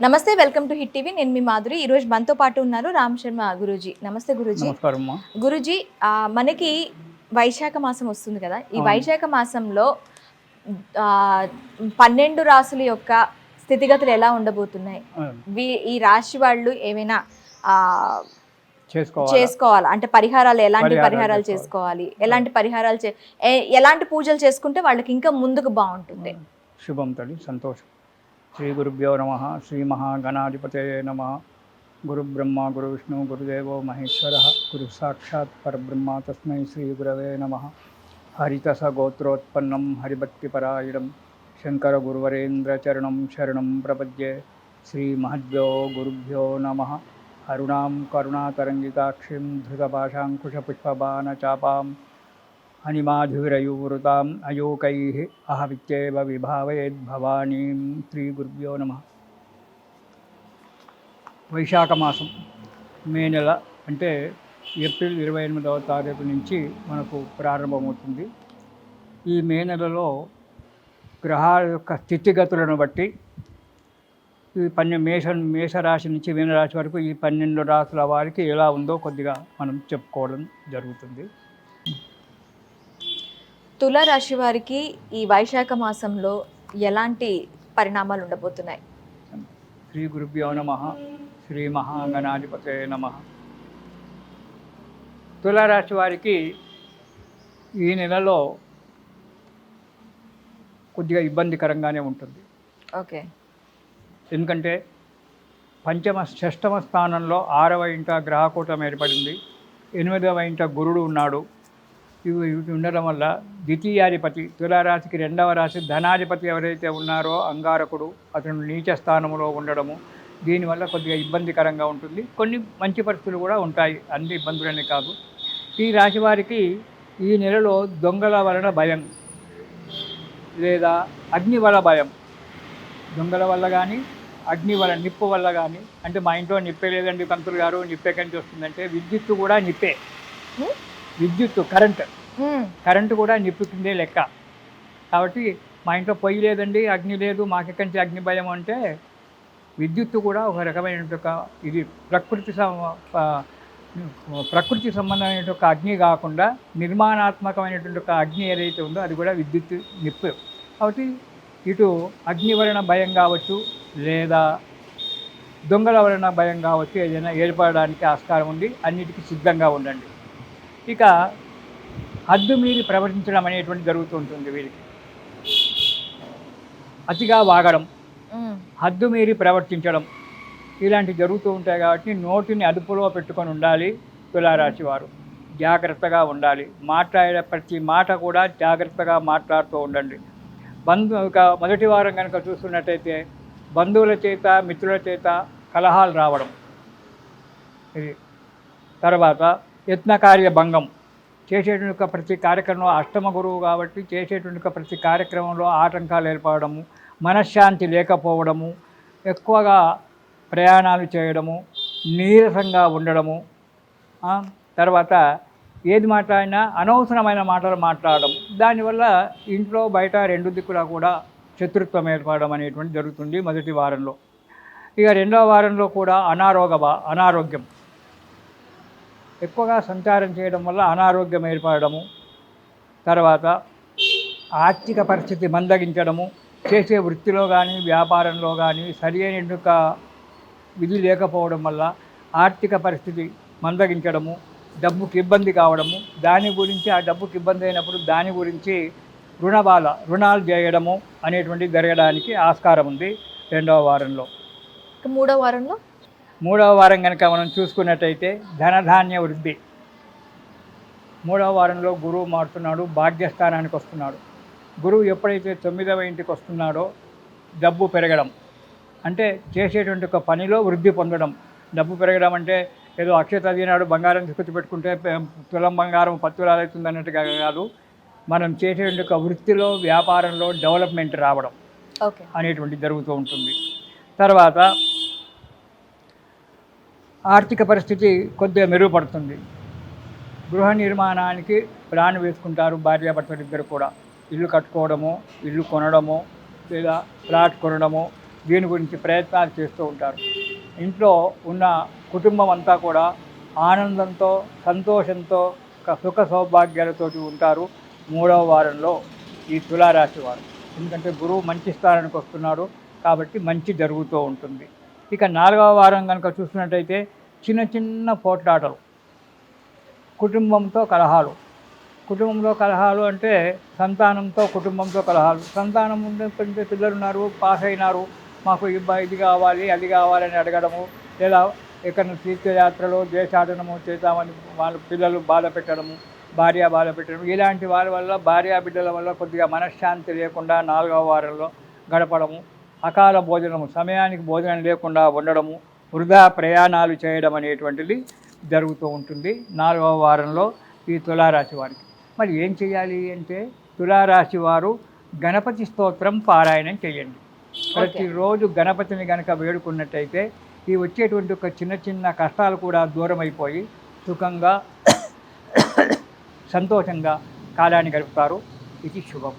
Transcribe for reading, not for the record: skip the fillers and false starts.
నమస్తే, welcome to hit TV. నేను మీ మాధురి. ఈరోజు మనతో పాటు ఉన్నారు రామ్ శర్మ గురూజీ. నమస్తే గురూజీ. నమస్కారం. గురూజీ, మనకి వైశాఖ మాసం వస్తుంది కదా. ఈ వైశాఖ మాసంలో 12 రాసుల యొక్క స్థితిగతులు ఎలా ఉండబోతున్నాయి? ఈ రాశి వాళ్ళు ఏమైనా చేసుకోవాలి అంటే పరిహారాలు, ఎలాంటి పరిహారాలు చేసుకోవాలి, ఎలాంటి పరిహారాలు ఎలాంటి పూజలు చేసుకుంటే వాళ్ళకి ఇంకా ముందుకు బాగుంటుంది? శుభం తల్లి, సంతోషం. శ్రీ గురుభ్యో నమ. శ్రీ మహాగణాధిపతయే నమ. గురు బ్రహ్మ గురు విష్ణు గురుదేవో మహేశ్వర గురు సాక్షాత్ పరబ్రహ్మ తస్మై శ్రీ గురవే నమ. హరితస గోత్రోత్పన్నం హరిభక్తిపరాయణం శంకర గురువరేంద్ర చరణం శరణం ప్రపద్యే. శ్రీ మహద్భ్యో గురుభ్యో నమ. అరుణాం కరుణాతరంగితాక్షిం ధృతపాశాంకుశపుష్పబాణ చాపాం హనిమాధురయూవృతాం అయోకైః అహమిత్యేవ విభావయేద్భవానీం. శ్రీ గురుభ్యో నమ. వైశాఖ మాసం మే నెల అంటే ఏప్రిల్ 28వ తారీఖు నుంచి మనకు ప్రారంభమవుతుంది. ఈ మే నెలలో గ్రహాల యొక్క స్థితిగతులను బట్టి ఈ మేషరాశి నుంచి మీనరాశి వరకు ఈ 12 రాశుల వారికి ఎలా ఉందో కొద్దిగా మనం చెప్పుకోవడం జరుగుతుంది. తులారాశి వారికి ఈ వైశాఖ మాసంలో ఎలాంటి పరిణామాలు ఉండబోతున్నాయి? శ్రీ గురుభ్యో నమ. శ్రీ మహాగణాధిపతయే నమ. తులారాశి వారికి ఈ నెలలో కొద్దిగా ఇబ్బందికరంగానే ఉంటుంది. ఓకే. ఎందుకంటే షష్టమ స్థానంలో 6వ ఇంట గ్రహకూటం ఏర్పడింది. 8వ ఇంట గురుడు ఉన్నాడు. ఇవి ఉండడం వల్ల ద్వితీయాధిపతి, తులారాశికి 2వ రాశి ధనాధిపతి ఎవరైతే ఉన్నారో అంగారకుడు, అతను నీచ స్థానంలో ఉండడము, దీనివల్ల కొద్దిగా ఇబ్బందికరంగా ఉంటుంది. కొన్ని మంచి పరిస్థితులు కూడా ఉంటాయి, అన్ని ఇబ్బందులనే కాదు. ఈ రాశి వారికి ఈ నెలలో దొంగల వలన భయం లేదా అగ్ని వల్ల భయం, దొంగల వల్ల కానీ అగ్ని వల్ల, నిప్పు వల్ల కానీ. అంటే మా ఇంట్లో నిప్పే లేదండి పంతులు గారు, నిప్పే కంచి వస్తుందంటే విద్యుత్తు కూడా నిప్పే. విద్యుత్తు, కరెంటు కూడా నిప్పు కిందే లెక్క. కాబట్టి మా ఇంట్లో పొయ్యి లేదండి, అగ్ని లేదు, మాకెక్కడి నుంచి అగ్ని భయం అంటే విద్యుత్తు కూడా ఒక రకమైన ఇది ప్రకృతి సంబంధమైన ఒక అగ్ని కాకుండా నిర్మాణాత్మకమైనటువంటి ఒక అగ్ని ఏదైతే ఉందో అది కూడా విద్యుత్, నిప్పు. కాబట్టి ఇటు అగ్ని వలన భయం కావచ్చు లేదా దొంగల వలన భయం కావచ్చు, ఏదైనా ఏర్పడడానికి ఆస్కారం ఉంది. అన్నిటికీ సిద్ధంగా ఉండండి. ఇక హద్దు మీరి ప్రవర్తించడం అనేటువంటి జరుగుతూ ఉంటుంది వీరికి. అతిగా వాగడం, హద్దు మీరి ప్రవర్తించడం ఇలాంటివి జరుగుతూ ఉంటాయి. కాబట్టి నోటిని అదుపులో పెట్టుకొని ఉండాలి తులారాశి వారు. జాగ్రత్తగా ఉండాలి. మాట్లాడే ప్రతి మాట కూడా జాగ్రత్తగా మాట్లాడుతూ ఉండండి. మొదటి వారం కనుక చూస్తున్నట్టయితే బంధువుల చేత, మిత్రుల చేత కలహాలు రావడం. ఇది తర్వాత యత్నకార్య భంగం. చేసేటువంటి ప్రతి కార్యక్రమంలో, అష్టమ గురువు కాబట్టి చేసేటువంటి ప్రతి కార్యక్రమంలో ఆటంకాలు ఏర్పడము, మనశ్శాంతి లేకపోవడము, ఎక్కువగా ప్రయాణాలు చేయడము, నీరసంగా ఉండడము, తర్వాత ఏది మాట్లాడినా అనవసరమైన మాటలు మాట్లాడడం. దానివల్ల ఇంట్లో బయట రెండు దిక్కులా కూడా శత్రుత్వం ఏర్పడడం అనేటువంటి జరుగుతుంది మొదటి వారంలో. ఇక 2వ వారంలో కూడా అనారోగ్యం ఎక్కువగా సంచారం చేయడం వల్ల అనారోగ్యం ఏర్పడము, తర్వాత ఆర్థిక పరిస్థితి మందగించడము, చేసే వృత్తిలో కానీ వ్యాపారంలో కానీ సరి అయిన విధి లేకపోవడం వల్ల ఆర్థిక పరిస్థితి మందగించడము, డబ్బుకి ఇబ్బంది కావడము, దాని గురించి ఆ డబ్బుకి ఇబ్బంది అయినప్పుడు దాని గురించి రుణాలు చేయడము అనేటువంటిది జరగడానికి ఆస్కారం ఉంది 2వ వారంలో. 3వ వారం కనుక మనం చూసుకున్నట్టయితే ధనధాన్య వృద్ధి. 3వ వారంలో గురువు మారుతున్నాడు, భాగ్యస్థానానికి వస్తున్నాడు. గురువు ఎప్పుడైతే 9వ ఇంటికి వస్తున్నాడో డబ్బు పెరగడం, అంటే చేసేటువంటి ఒక పనిలో వృద్ధి పొందడం. డబ్బు పెరగడం అంటే ఏదో అక్షత తినాడు బంగారం తీసుకొచ్చి పెట్టుకుంటే తులం బంగారం 10 తులాలు అవుతుంది అన్నట్టుగా కాదు. మనం చేసేటువంటి ఒక వృత్తిలో, వ్యాపారంలో డెవలప్మెంట్ రావడం అనేటువంటి జరుగుతూ ఉంటుంది. తర్వాత ఆర్థిక పరిస్థితి కొద్దిగా మెరుగుపడుతుంది. గృహ నిర్మాణానికి ప్లాన్ వేసుకుంటారు భార్యాభర్తలు ఇద్దరు కూడా. ఇల్లు కట్టుకోవడము, ఇల్లు కొనడము లేదా ప్లాట్ కొనడము, దీని గురించి ప్రయత్నాలు చేస్తూ ఉంటారు. ఇంట్లో ఉన్న కుటుంబం అంతా కూడా ఆనందంతో, సంతోషంతో, సుఖ సౌభాగ్యాలతో ఉంటారు 3వ వారంలో ఈ తులారాశి వారు. ఎందుకంటే గురువు మంచి స్థానానికి వస్తున్నాడు కాబట్టి మంచి జరుగుతూ ఉంటుంది. ఇక 4వ వారం కనుక చూసినట్టయితే చిన్న చిన్న పోట్లాటలు, కుటుంబంతో కలహాలు. కుటుంబంలో కలహాలు అంటే సంతానంతో, కుటుంబంతో కలహాలు. సంతానం ఉండే పిల్లలు ఉన్నారు, పాస్ అయినారు, మాకు ఇది కావాలి అది కావాలని అడగడము, లేదా ఎక్కడ తీర్థయాత్రలో దేశాటనము చేద్దామని వాళ్ళ పిల్లలు బాధ పెట్టడము, భార్య బాధ పెట్టడం, ఇలాంటి వారి వల్ల భార్యా బిడ్డల వల్ల కొద్దిగా మనశ్శాంతి లేకుండా 4వ వారంలో గడపడము, అకాల భోజనము, సమయానికి భోజనం లేకుండా ఉండడము, వృధా ప్రయాణాలు చేయడం అనేటువంటిది జరుగుతూ ఉంటుంది 4వ వారంలో ఈ తులారాశి వారికి. మరి ఏం చేయాలి అంటే తులారాశి వారు గణపతి స్తోత్రం పారాయణం చేయండి. ప్రతిరోజు గణపతిని కనుక వేడుకున్నట్టయితే ఈ వచ్చేటువంటి ఒక చిన్న చిన్న కష్టాలు కూడా దూరం అయిపోయి సుఖంగా సంతోషంగా కాలాన్ని గడుపుతారు. ఇది శుభం.